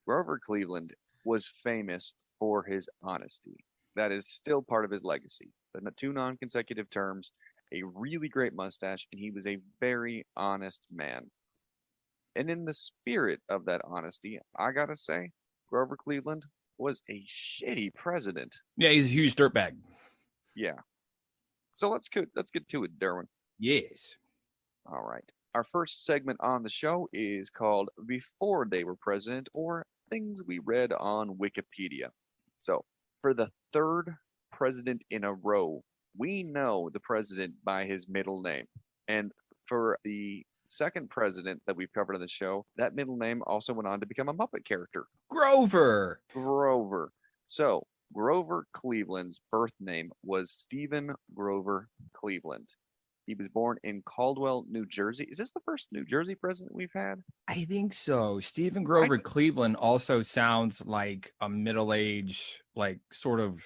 Grover Cleveland was famous for his honesty. That is still part of his legacy. The two non-consecutive terms, a really great mustache, and he was a very honest man. And in the spirit of that honesty, I gotta say, Grover Cleveland was a shitty president. Yeah, he's a huge dirtbag. Yeah. So let's get to it, Derwin. Yes. All right. Our first segment on the show is called Before They Were President or Things We Read on Wikipedia. So, for the third president in a row, we know the president by his middle name. And for the second president that we've covered on the show, that middle name also went on to become a Muppet character, Grover. Grover. So, Grover Cleveland's birth name was Stephen Grover Cleveland. He was born in Caldwell, New Jersey. Is this the first New Jersey president we've had? I think so. Stephen I Grover Cleveland also sounds like a middle-aged, like sort of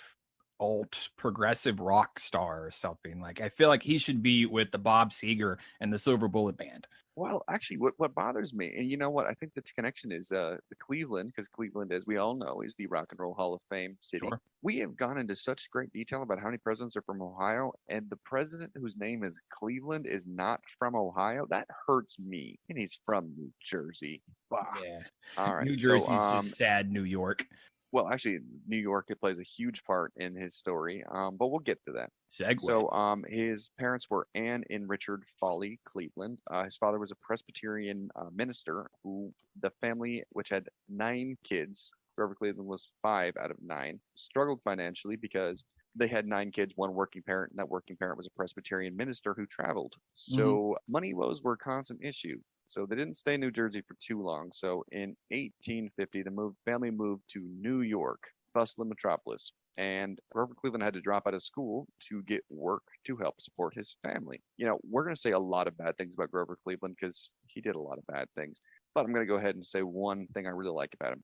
alt progressive rock star or something. Like I feel like he should be with the Bob Seger and the Silver Bullet Band. Well, actually, what bothers me, and you know what, I think the connection is the Cleveland, because Cleveland, as we all know, is the Rock and Roll Hall of Fame city. Sure. We have gone into such great detail about how many presidents are from Ohio, and the president whose name is Cleveland is not from Ohio. That hurts me, and he's from New Jersey. Bah. Yeah. All right, New so Jersey's just sad New York. well, actually, New York it plays a huge part in his story, but we'll get to that. Segue. So, his parents were Anne and Richard Foley Cleveland. His father was a Presbyterian minister who the family, which had 9 kids, Grover Cleveland was 5 out of 9, struggled financially because they had 9 kids, one working parent, and that working parent was a Presbyterian minister who traveled. So money woes were a constant issue. So they didn't stay in New Jersey for too long. So in 1850, the family moved to New York, bustling metropolis. And Grover Cleveland had to drop out of school to get work to help support his family. You know, we're going to say a lot of bad things about Grover Cleveland because he did a lot of bad things. But I'm going to go ahead and say one thing I really like about him.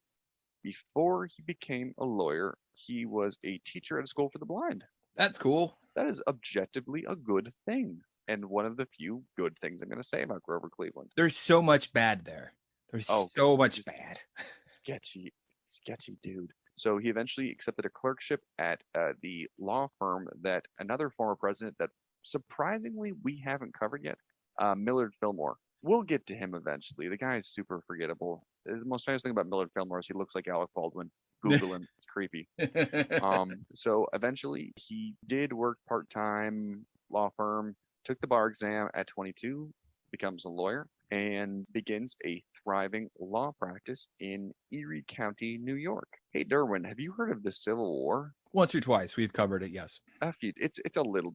Before he became a lawyer, he was a teacher at a school for the blind. That's cool. That is objectively a good thing. And one of the few good things I'm going to say about Grover Cleveland. There's so much bad there. There's so much bad. Sketchy dude. So he eventually accepted a clerkship at the law firm that another former president that surprisingly we haven't covered yet, Millard Fillmore. We'll get to him eventually. The guy is super forgettable. The most famous thing about Millard Fillmore is he looks like Alec Baldwin. Google him. It's creepy. So eventually he did work part-time law firm, took the bar exam at 22, becomes a lawyer, and begins a thriving law practice in Erie County, New York. Hey, Derwin, have you heard of the Civil War? Once or twice we've covered it, yes. It's a little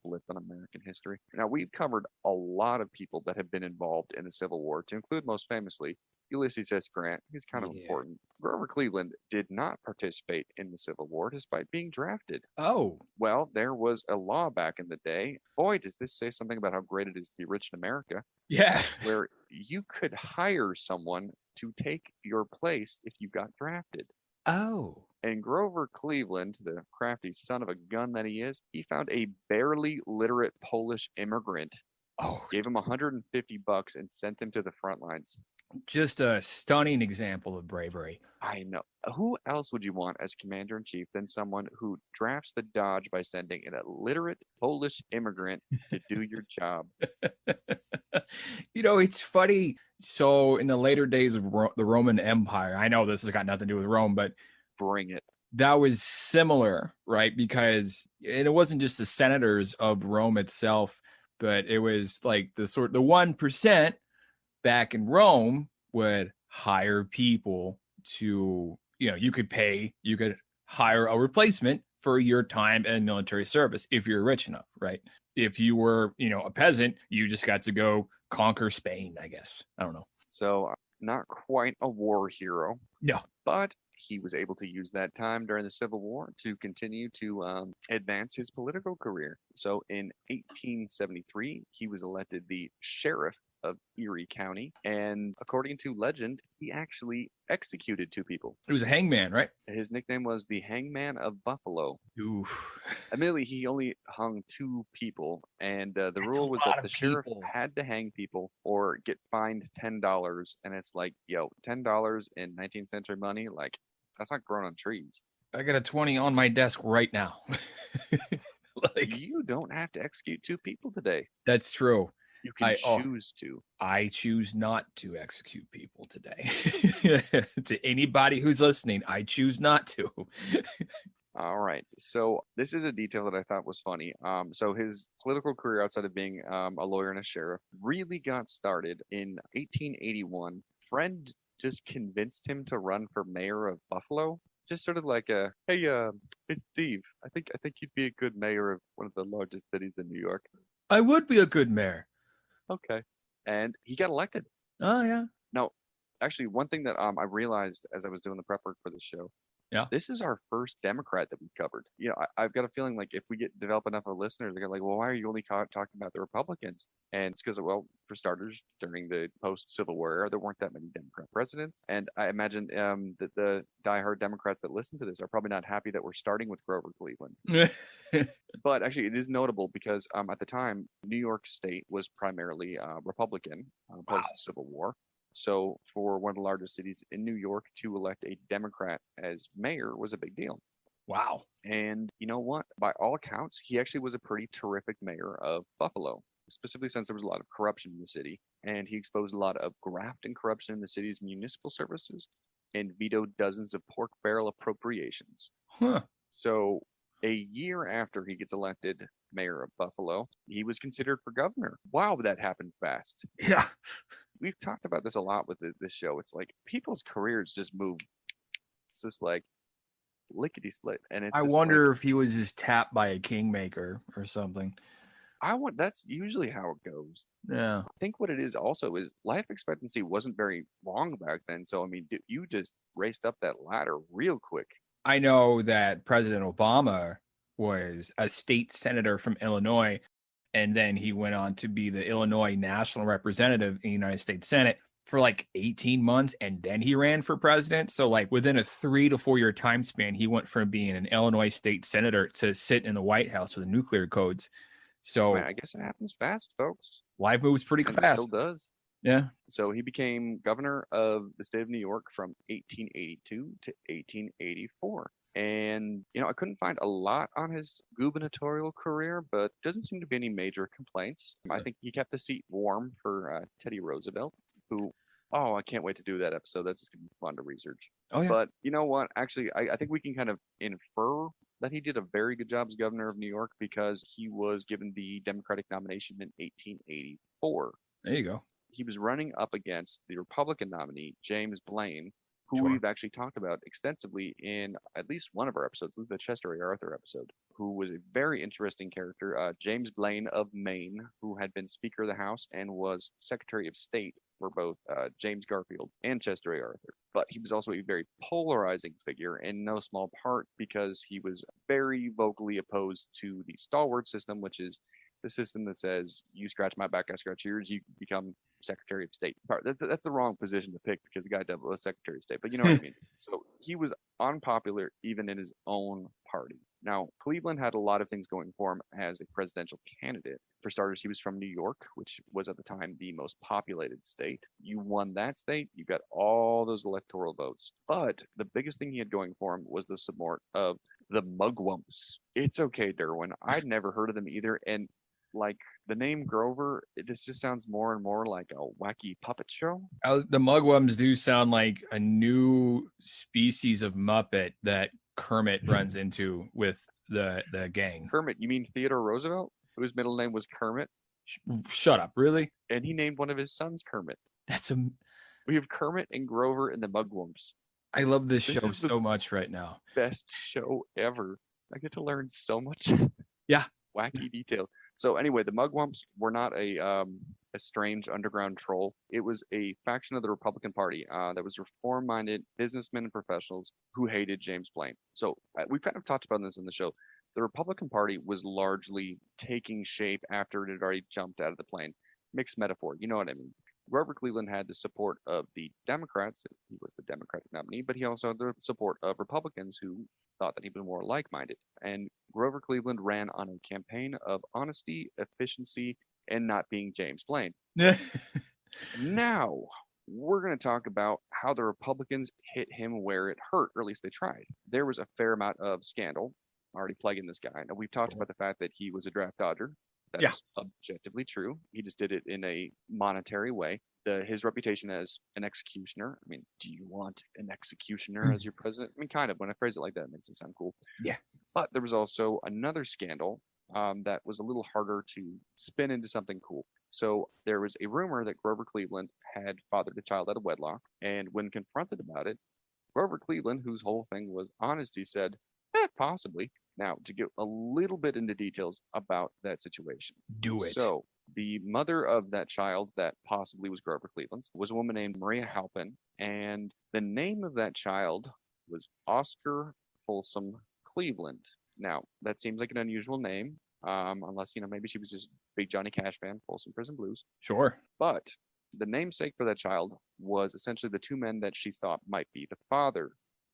blip in American history. Now we've covered a lot of people that have been involved in the Civil War, to include most famously Ulysses S. Grant. He's kind of important. Grover Cleveland did not participate in the Civil War despite being drafted. Oh. Well, there was a law back in the day. Boy, does this say something about how great it is to be rich in America. Yeah. Where you could hire someone to take your place if you got drafted. Oh. And Grover Cleveland, the crafty son of a gun that he is, he found a barely literate Polish immigrant, gave him $150 and sent him to the front lines. Just a stunning example of bravery. I know. Who else would you want as commander-in-chief than someone who drafts the Dodge by sending an illiterate Polish immigrant to do your job? You know, it's funny. So in the later days of the Roman Empire, I know this has got nothing to do with Rome, but bring it. That was similar, right? Because it wasn't just the senators of Rome itself, but it was like the 1% back in Rome would hire people to, you could hire a replacement for your time in military service if you're rich enough, right? If you were, a peasant, you just got to go conquer Spain, I guess. I don't know. So not quite a war hero. No. But he was able to use that time during the Civil War to continue to advance his political career. So in 1873, he was elected the sheriff of Erie County. And according to legend, he actually executed 2 people. It was a hangman, right? His nickname was the Hangman of Buffalo. Ooh, Admittedly, he only hung 2 people, and the that's a rule was lot that of the sheriff people. had to hang people or get fined $10. And it's like, yo, $10 in 19th century money, like that's not growing on trees. I got a 20 on my desk right now. Like, You don't have to execute 2 people today. that's true. You can Oh, choose to. I choose not to execute people today. To anybody who's listening, I choose not to. All right. So this is a detail that I thought was funny. So his political career outside of being a lawyer and a sheriff really got started in 1881. Friend just convinced him to run for mayor of Buffalo. Just sort of like a, hey, it's Steve. I think you'd be a good mayor of one of the largest cities in New York. I would be a good mayor. Okay. And he got elected. Oh, yeah. Now, actually, one thing that I realized as I was doing the prep work for this show, Yeah. this is our first Democrat that we've covered. You know, I've got a feeling like if we develop enough of listeners, they're like, well, why are you only talking about the Republicans? And it's because, well, for starters, during the post-Civil War era, there weren't that many Democrat presidents. And I imagine that the diehard Democrats that listen to this are probably not happy that we're starting with Grover Cleveland. But actually, it is notable because at the time, New York State was primarily Republican post-Civil War. So for one of the largest cities in New York to elect a Democrat as mayor was a big deal. Wow. And you know what? By all accounts, he actually was a pretty terrific mayor of Buffalo, specifically since there was a lot of corruption in the city. And he exposed a lot of graft and corruption in the city's municipal services and vetoed dozens of pork barrel appropriations. Huh. So a year after he gets elected mayor of Buffalo, he was considered for governor. Wow, that happened fast. Yeah. We've talked about this a lot with this show. It's like people's careers just move. It's just like lickety split, and it's. I just wonder like, if he was just tapped by a kingmaker or something. That's usually how it goes. Yeah. I think what it is also is life expectancy wasn't very long back then. So I mean, you just raced up that ladder real quick. I know that President Obama was a state senator from Illinois, and then he went on to be the Illinois national representative in the United States Senate for like 18 months, and then he ran for president. So like within a 3 to 4 year time span, he went from being an Illinois state senator to sit in the White House with the nuclear codes. So I guess it happens fast, folks. life moves pretty And fast. It still does. Yeah. So he became governor of the state of New York from 1882 to 1884. And, I couldn't find a lot on his gubernatorial career, but doesn't seem to be any major complaints. I think he kept the seat warm for Teddy Roosevelt, who, I can't wait to do that episode. That's just going to be fun to research. Oh, yeah. But you know what? Actually, I think we can kind of infer that he did a very good job as governor of New York because he was given the Democratic nomination in 1884. There you go. He was running up against the Republican nominee, James Blaine, who Sure. we've actually talked about extensively in at least one of our episodes, the Chester A. Arthur episode, who was a very interesting character, James Blaine of Maine, who had been Speaker of the House and was Secretary of State for both James Garfield and Chester A. Arthur. But he was also a very polarizing figure in no small part because he was very vocally opposed to the stalwart system, which is the system that says you scratch my back, I scratch yours, you become Secretary of State. That's the wrong position to pick because the guy was Secretary of State, but you know what I mean. So he was unpopular even in his own party. Now, Cleveland had a lot of things going for him as a presidential candidate. For starters, he was from New York, which was at the time the most populated state. You won that state, you got all those electoral votes. But the biggest thing he had going for him was the support of the Mugwumps. It's okay, Derwin. I'd never heard of them either. And like the name Grover, this just sounds more and more like a wacky puppet show. The Mugwums do sound like a new species of Muppet that Kermit runs into with the gang. Kermit, you mean Theodore Roosevelt, whose middle name was Kermit? Shut up, really? And he named one of his sons Kermit. We have Kermit and Grover and the Mugwumps. I love this show so much right now. Best show ever. I get to learn so much. Yeah. Wacky detail. So anyway, the Mugwumps were not a strange underground troll. It was a faction of the Republican Party that was reform-minded businessmen and professionals who hated James Blaine. So we kind of talked about this in the show. The Republican Party was largely taking shape after it had already jumped out of the plane. mixed metaphor. You know what I mean? Grover Cleveland had the support of the Democrats. He was the Democratic nominee, but he also had the support of Republicans who thought that he was more like-minded. And Grover Cleveland ran on a campaign of honesty, efficiency, and not being James Blaine. Now, we're going to talk about how the Republicans hit him where it hurt, or at least they tried. There was a fair amount of scandal already plaguing this guy. Now, we've talked about the fact that he was a draft dodger. That Yeah. is objectively true. He just did it in a monetary way. His reputation as an executioner. I mean, do you want an executioner as your president? I mean, kind of. When I phrase it like that, it makes it sound cool. Yeah. But there was also another scandal that was a little harder to spin into something cool. So there was a rumor that Grover Cleveland had fathered a child out of wedlock, and when confronted about it, Grover Cleveland, whose whole thing was honesty, said, possibly. Now, to get a little bit into details about that situation. Do it. So, the mother of that child that possibly was Grover Cleveland's was a woman named Maria Halpin, and the name of that child was Oscar Folsom Cleveland. Now, that seems like an unusual name, unless, maybe she was just big Johnny Cash fan, Folsom Prison Blues. Sure. But the namesake for that child was essentially the two men that she thought might be the father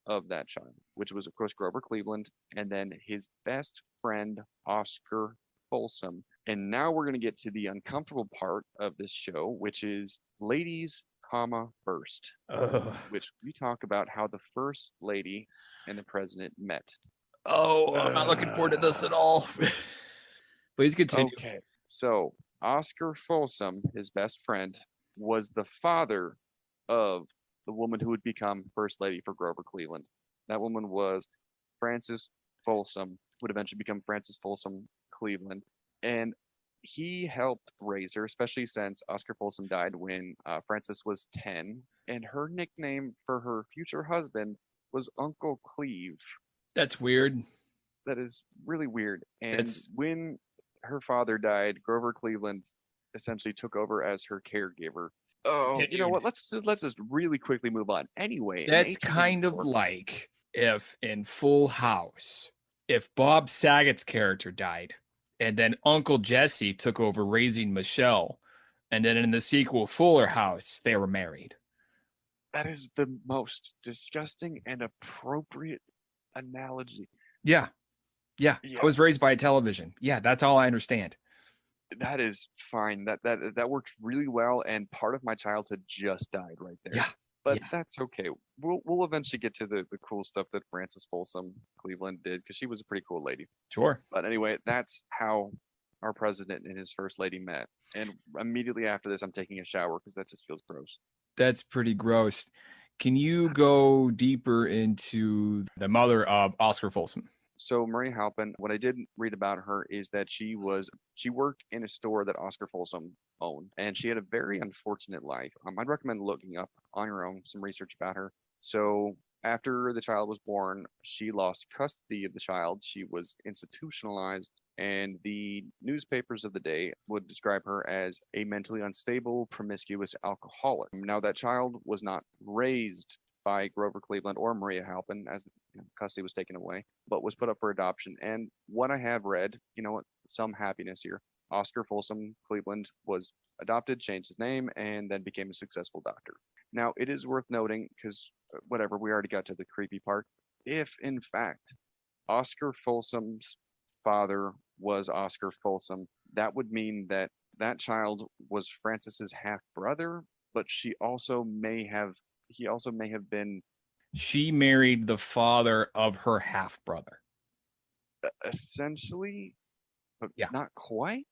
of that child, which was, of course, Grover Cleveland, and then his best friend, Oscar Folsom. And now we're going to get to the uncomfortable part of this show, which is ladies, first, which we talk about how the first lady and the president met. Oh, I'm not looking forward to this at all. Please continue. Okay, so Oscar Folsom, his best friend, was the father of the woman who would become first lady for Grover Cleveland. That woman was Frances Folsom, would eventually become Frances Folsom Cleveland. And he helped raise her, especially since Oscar Folsom died when Frances was 10. And her nickname for her future husband was Uncle Cleve. That's weird. That is really weird. And when her father died, Grover Cleveland essentially took over as her caregiver. Oh, you know what? Let's just really quickly move on. Anyway, that's kind of like if in Full House, if Bob Saget's character died, and then Uncle Jesse took over raising Michelle, and then in the sequel Fuller House, they were married. That is the most disgusting and appropriate analogy. Yeah. I was raised by television. Yeah, that's all I understand. That is fine. That worked really well, and part of my childhood just died right there. Yeah. But that's okay. We'll eventually get to the cool stuff that Frances Folsom Cleveland did, because she was a pretty cool lady. Sure. But anyway, that's how our president and his first lady met. And immediately after this, I'm taking a shower because that just feels gross. That's pretty gross. Can you go deeper into the mother of Oscar Folsom? So Maria Halpin, what I did read about her is that she worked in a store that Oscar Folsom owned, and she had a very unfortunate life. I'd recommend looking up on your own some research about her. So after the child was born, she lost custody of the child. She was institutionalized, and the newspapers of the day would describe her as a mentally unstable, promiscuous alcoholic. Now, that child was not raised by Grover Cleveland or Maria Halpin, as custody was taken away, but was put up for adoption. And what I have read, some happiness here. Oscar Folsom Cleveland was adopted, changed his name, and then became a successful doctor. Now, it is worth noting, because whatever, we already got to the creepy part. If, in fact, Oscar Folsom's father was Oscar Folsom, that would mean that that child was Frances's half-brother, but he also may have been. She married the father of her half-brother. Essentially, but not quite.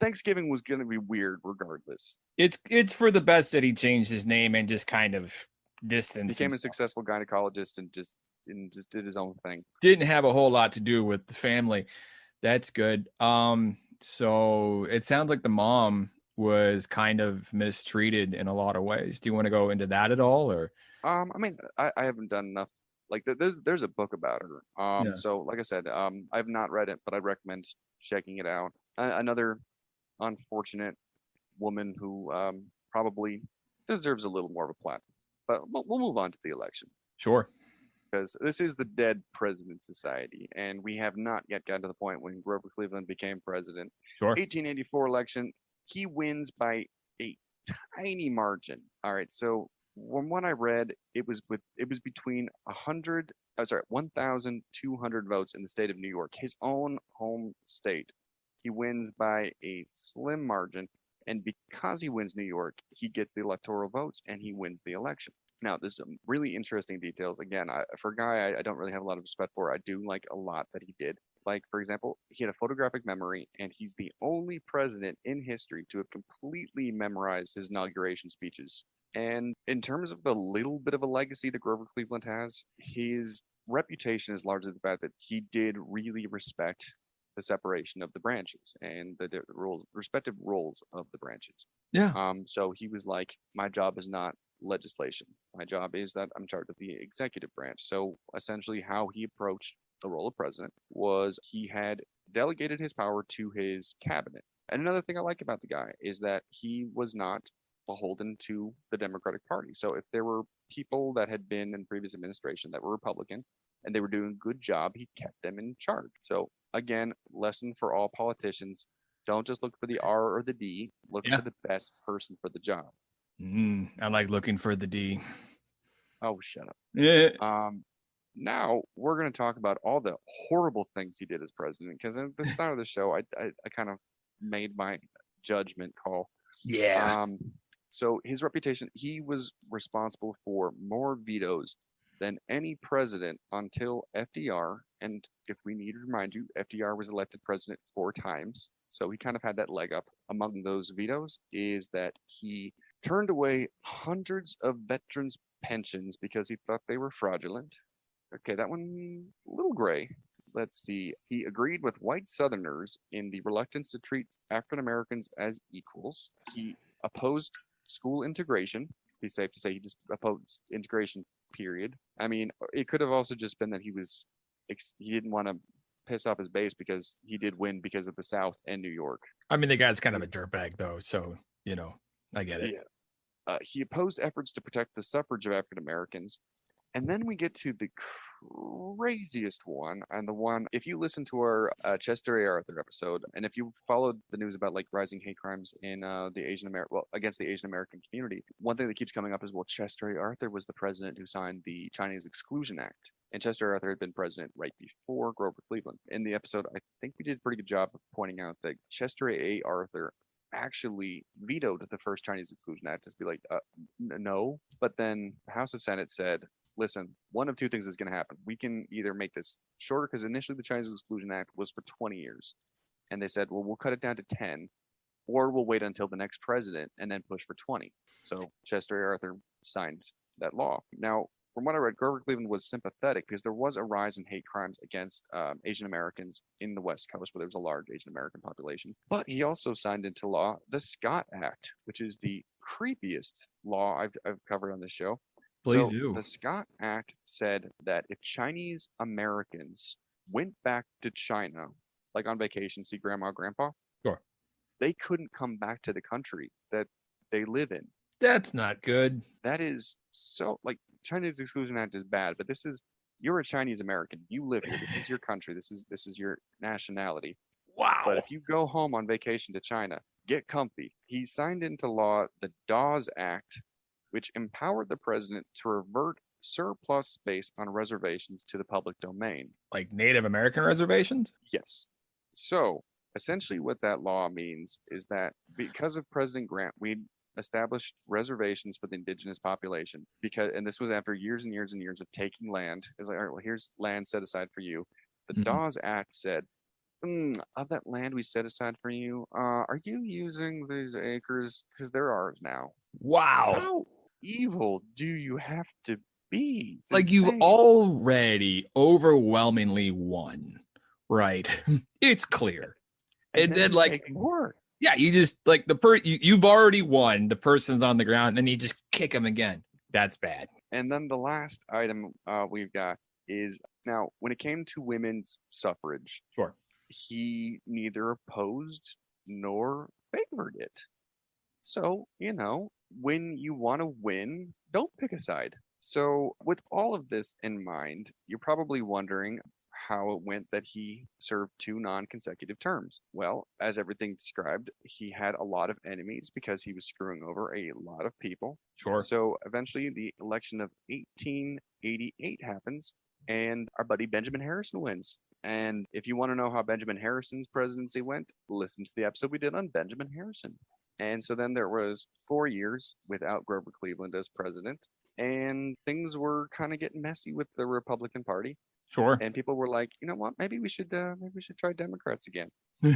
Thanksgiving was going to be weird regardless. It's for the best that he changed his name and just kind of distanced Became himself. a successful gynecologist and just did his own thing. Didn't have a whole lot to do with the family. That's good. So it sounds like the mom was kind of mistreated in a lot of ways. Do you want to go into that at all, or? I mean, I haven't done enough. Like there's a book about her. So like I said, I've not read it, but I recommend checking it out. Another unfortunate woman who probably deserves a little more of a platform. But we'll move on to the election. Sure. Because this is the dead president society, and we have not yet gotten to the point when Grover Cleveland became president. Sure. 1884 election, he wins by a tiny margin. All right, so from what I read, it was between 1,200 votes in the state of New York, his own home state. He wins by a slim margin, and because he wins New York, he gets the electoral votes and he wins the election. Now, there's some really interesting details. Again, for a guy I don't really have a lot of respect for, I do like a lot that he did. Like, for example, he had a photographic memory, and he's the only president in history to have completely memorized his inauguration speeches. And in terms of the little bit of a legacy that Grover Cleveland has, his reputation is largely the fact that he did really respect the separation of the branches and the respective roles of the branches. Yeah. So he was like, my job is not legislation. My job is that I'm in charge of the executive branch. So essentially, how he approached the role of president was he had delegated his power to his cabinet. And another thing I like about the guy is that he was not beholden to the Democratic Party. So if there were people that had been in previous administration that were Republican and they were doing a good job, he kept them in charge. So again, lesson for all politicians: don't just look for the R or the D. Look for the best person for the job. I like looking for the D. Oh, shut up. Yeah. Now we're going to talk about all the horrible things he did as president, because at the start of the show, I kind of made my judgment call. Yeah. So his reputation, he was responsible for more vetoes than any president until FDR. And if we need to remind you, FDR was elected president 4 times. So he kind of had that leg up. Among those vetoes is that he turned away hundreds of veterans' pensions because he thought they were fraudulent. Okay, that one a little gray. Let's see. He agreed with white Southerners in the reluctance to treat African Americans as equals. He opposed school integration. Be safe to say he just opposed integration, period. I mean, it could have also just been that he didn't want to piss off his base because he did win because of the South and New York. I mean, the guy's kind of a dirtbag, though, so, I get it. Yeah. He opposed efforts to protect the suffrage of African Americans. And then we get to the craziest one, and the one, if you listen to our Chester A. Arthur episode, and if you followed the news about like rising hate crimes in against the Asian American community, one thing that keeps coming up is, well, Chester A. Arthur was the president who signed the Chinese Exclusion Act, and Chester A. Arthur had been president right before Grover Cleveland. In the episode, I think we did a pretty good job of pointing out that Chester A. Arthur actually vetoed the first Chinese Exclusion Act. Just be like, no. But then the House of Senate said, listen, one of two things is going to happen. We can either make this shorter, because initially the Chinese Exclusion Act was for 20 years. And they said, well, we'll cut it down to 10, or we'll wait until the next president and then push for 20. So Chester A. Arthur signed that law. Now, from what I read, Grover Cleveland was sympathetic because there was a rise in hate crimes against Asian Americans in the West Coast, where there was a large Asian American population. But he also signed into law the Scott Act, which is the creepiest law I've covered on this show. Please so do. The Scott Act said that if Chinese Americans went back to China, like on vacation, see grandma, grandpa, Sure, they couldn't come back to the country that they live in. That's not good. That is so, like, Chinese Exclusion Act is bad, but you're a Chinese American. You live here. This is your country. This is your nationality. Wow. But if you go home on vacation to China, get comfy. He signed into law the Dawes Act, which empowered the president to revert surplus space on reservations to the public domain. Like Native American reservations? Yes. So essentially what that law means is that because of President Grant, we established reservations for the indigenous population, and this was after years and years and years of taking land. It's like, all right, well, here's land set aside for you. The Dawes Act said, of that land we set aside for you, are you using these acres? Because they're ours now. Wow. How evil do you have to be? It's like insane. You've already overwhelmingly won, right? It's clear. And then like more. Yeah, you just like you've already won. The person's on the ground, and then you just kick him again. That's bad. And then the last item we've got is, now when it came to women's suffrage, sure, he neither opposed nor favored it. So, when you want to win, don't pick a side. So with all of this in mind, you're probably wondering, how it went that he served 2 non-consecutive terms. Well, as everything described, he had a lot of enemies because he was screwing over a lot of people. Sure. So eventually, the election of 1888 happens, and our buddy Benjamin Harrison wins. And if you want to know how Benjamin Harrison's presidency went, listen to the episode we did on Benjamin Harrison. And so then there was 4 years without Grover Cleveland as president, and things were kind of getting messy with the Republican Party. Sure. And people were like, you know what, maybe we should try Democrats again.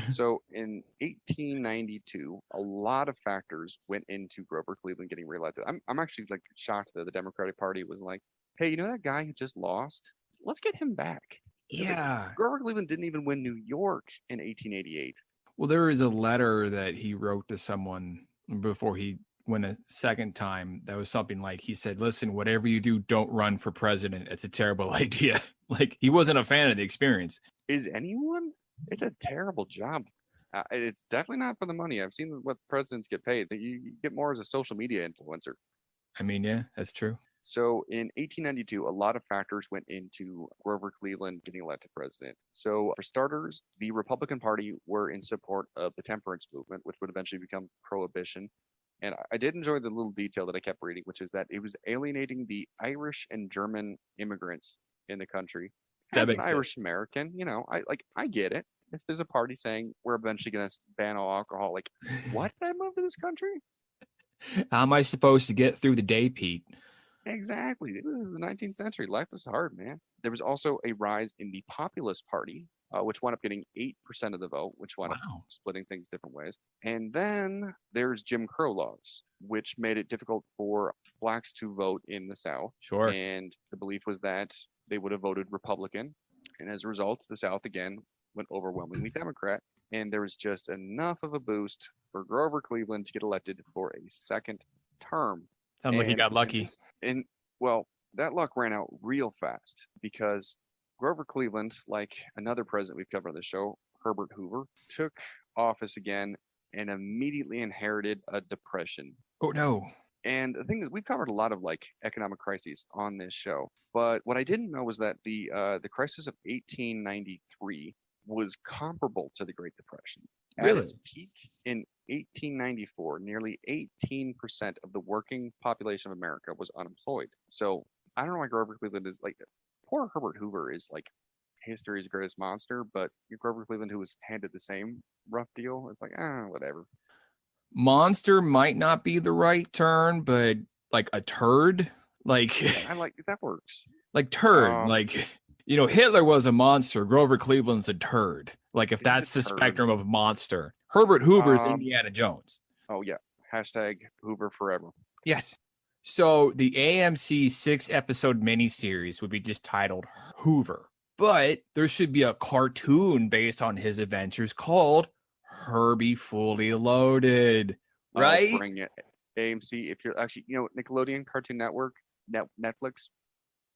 So in 1892, a lot of factors went into Grover Cleveland getting reelected. I'm actually like shocked that the Democratic Party was like, hey, you know that guy who just lost? Let's get him back. Yeah. Like, Grover Cleveland didn't even win New York in 1888. Well, there is a letter that he wrote to someone before he went a second time. That was something like, he said, listen, whatever you do, don't run for president. It's a terrible idea. Like, he wasn't a fan of the experience. Is anyone? It's a terrible job. It's definitely not for the money. I've seen what presidents get paid. You get more as a social media influencer. I mean, yeah, that's true. So in 1892, a lot of factors went into Grover Cleveland getting elected president. So for starters, the Republican Party were in support of the temperance movement, which would eventually become prohibition. And I did enjoy the little detail that I kept reading, which is that it was alienating the Irish and German immigrants in the country. As an Irish American, you know, I get it. If there's a party saying we're eventually going to ban all alcohol, like, what did I move to this country? How am I supposed to get through the day, Pete? Exactly. This is the 19th century. Life was hard, man. There was also a rise in the Populist Party, which wound up getting 8% of the vote, which wound up splitting things different ways. And then there's Jim Crow laws, which made it difficult for blacks to vote in the South. Sure. And the belief was that they would have voted Republican. And as a result, the South again went overwhelmingly Democrat. And there was just enough of a boost for Grover Cleveland to get elected for a second term. Sounds like he got lucky. And well, that luck ran out real fast because Grover Cleveland, like another president we've covered on the show, Herbert Hoover, took office again and immediately inherited a depression. Oh no. And the thing is, we've covered a lot of like economic crises on this show, but what I didn't know was that the crisis of 1893 was comparable to the Great Depression. Really? At its peak in 1894, nearly 18% of the working population of America was unemployed. So I don't know why Grover Cleveland is like, poor Herbert Hoover is like history's greatest monster, but Grover Cleveland, who was handed the same rough deal, it's like, whatever. Monster might not be the right term, but like a turd, like I like that works. Like turd, like, you know, Hitler was a monster. Grover Cleveland's a turd. Like, if that's the spectrum of monster. Herbert Hoover's Indiana Jones. Oh yeah. Hashtag Hoover forever. Yes. So the AMC 6-episode miniseries would be just titled Hoover, but there should be a cartoon based on his adventures called Herbie Fully Loaded, right? Oh, bring it. AMC, if you're actually, you know, Nickelodeon, Cartoon Network, Netflix,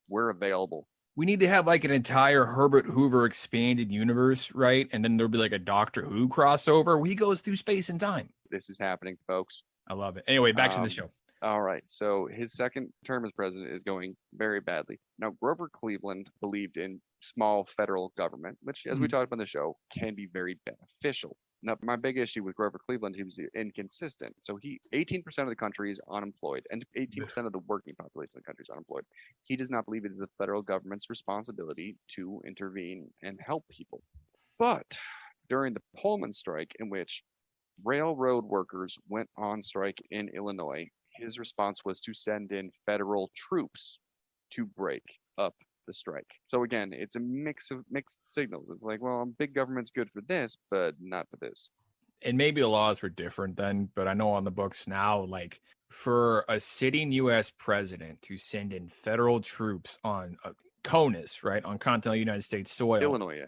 we're available. We need to have like an entire Herbert Hoover expanded universe, right? And then there'll be like a Doctor Who crossover where he goes through space and time. This is happening, folks. I love it. Anyway, back to the show. All right. So his second term as president is going very badly. Now, Grover Cleveland believed in small federal government, which, as we talked about in the show, can be very beneficial. Now, my big issue with Grover Cleveland, he was inconsistent. So 18% of the country is unemployed, and 18% of the working population of the country is unemployed. He does not believe it is the federal government's responsibility to intervene and help people. But during the Pullman strike, in which railroad workers went on strike in Illinois, his response was to send in federal troops to break up the strike. So again, it's a mixed signals. It's like, well, big government's good for this, but not for this. And maybe the laws were different then, but I know on the books now, like for a sitting U.S. president to send in federal troops on CONUS, right, on continental United States soil. Illinois,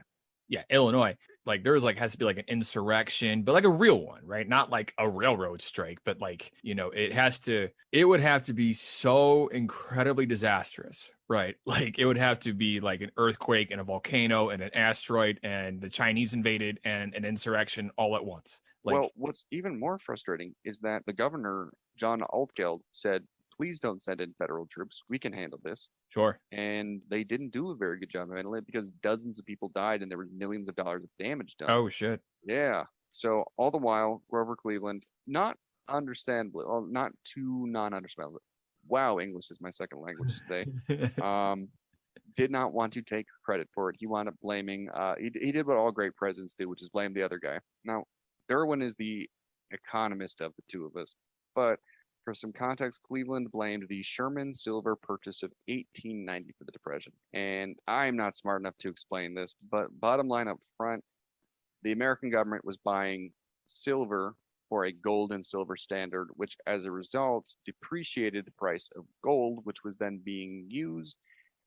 yeah, Illinois. Like there's like has to be like an insurrection, but like a real one, right? Not like a railroad strike, but like, you know, it would have to be so incredibly disastrous, right? Like it would have to be like an earthquake and a volcano and an asteroid and the Chinese invaded and an insurrection all at once. Like, well, what's even more frustrating is that the governor, John Altgeld, said, please don't send in federal troops. We can handle this. Sure. And they didn't do a very good job of handling it because dozens of people died and there was millions of dollars of damage done. Oh, shit. Yeah. So all the while, Grover Cleveland, not understandably, well, not too non-understandably. Wow, English is my second language today. Did not want to take credit for it. He wound up blaming. He did what all great presidents do, which is blame the other guy. Now, Derwin is the economist of the two of us, but for some context, Cleveland blamed the Sherman Silver Purchase of 1890 for the Depression. And I'm not smart enough to explain this, but bottom line up front, the American government was buying silver for a gold and silver standard, which as a result depreciated the price of gold, which was then being used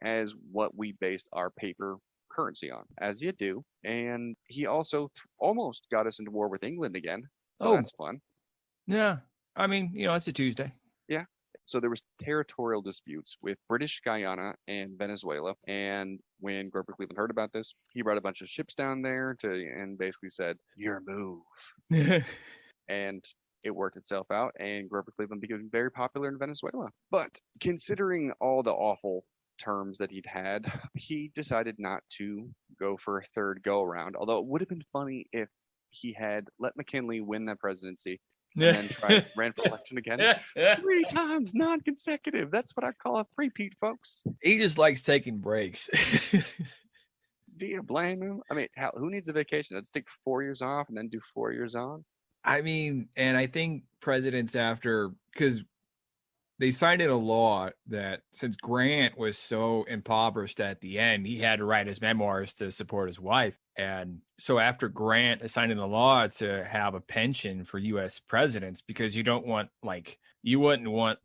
as what we based our paper currency on, as you do. And he also almost got us into war with England again. So that's fun. Yeah. I mean, it's a Tuesday. Yeah. So there was territorial disputes with British Guyana and Venezuela. And when Grover Cleveland heard about this, he brought a bunch of ships down there and basically said, your move. And it worked itself out. And Grover Cleveland became very popular in Venezuela. But considering all the awful terms that he'd had, he decided not to go for a third go around. Although it would have been funny if he had let McKinley win that presidency and then ran for election again 3 times non-consecutive. That's what I call a three-peat, folks. He just likes taking breaks. Do you blame him? I mean, who needs a vacation? Let's take 4 years off and then do 4 years on. I mean, and I think presidents because they signed in a law that since Grant was so impoverished at the end, he had to write his memoirs to support his wife. And so after Grant signed in the law to have a pension for U.S. presidents, because you wouldn't want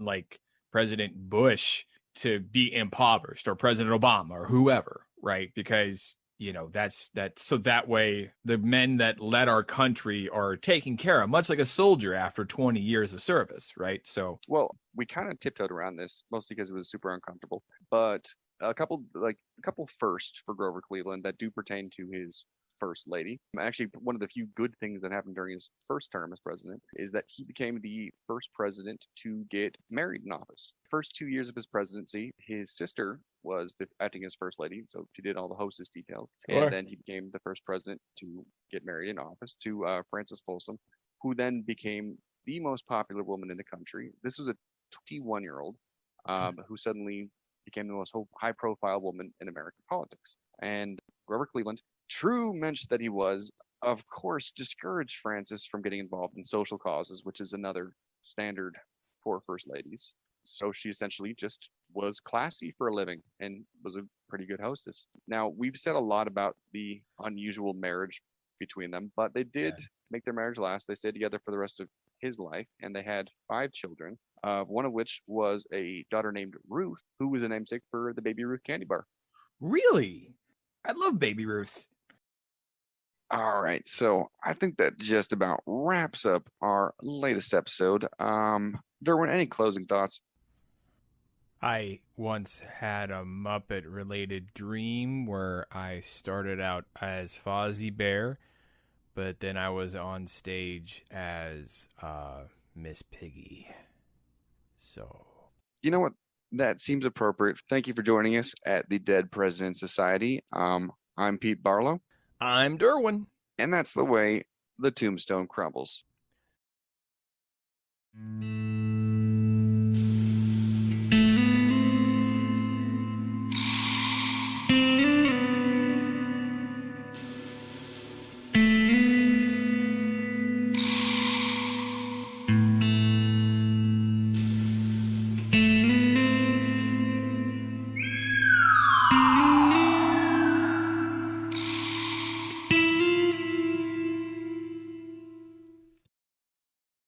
President Bush to be impoverished or President Obama or whoever, right? Because that's so that way the men that led our country are taken care of, much like a soldier after 20 years of service, right? So, well, we kind of tiptoed around this mostly because it was super uncomfortable, but a couple firsts for Grover Cleveland that do pertain to his first lady. Actually, one of the few good things that happened during his first term as president is that he became the first president to get married in office. First 2 years of his presidency, his sister was acting as first lady, so she did all the hostess details. Sure. And then he became the first president to get married in office to Frances Folsom, who then became the most popular woman in the country. This was a 21-year-old who suddenly became the most high-profile woman in American politics. And Grover Cleveland, true mensch that he was, of course, discouraged Frances from getting involved in social causes, which is another standard for first ladies. So she essentially just was classy for a living and was a pretty good hostess. Now, we've said a lot about the unusual marriage between them, but they did make their marriage last. They stayed together for the rest of his life, and they had 5 children, one of which was a daughter named Ruth, who was a namesake for the Baby Ruth candy bar. Really? I love Baby Ruths. All right, so I think that just about wraps up our latest episode. Derwin, any closing thoughts? I once had a Muppet-related dream where I started out as Fozzie Bear, but then I was on stage as Miss Piggy. So, you know what? That seems appropriate. Thank you for joining us at the Dead President Society. I'm Pete Barlow. I'm Derwin. And that's the way the tombstone crumbles.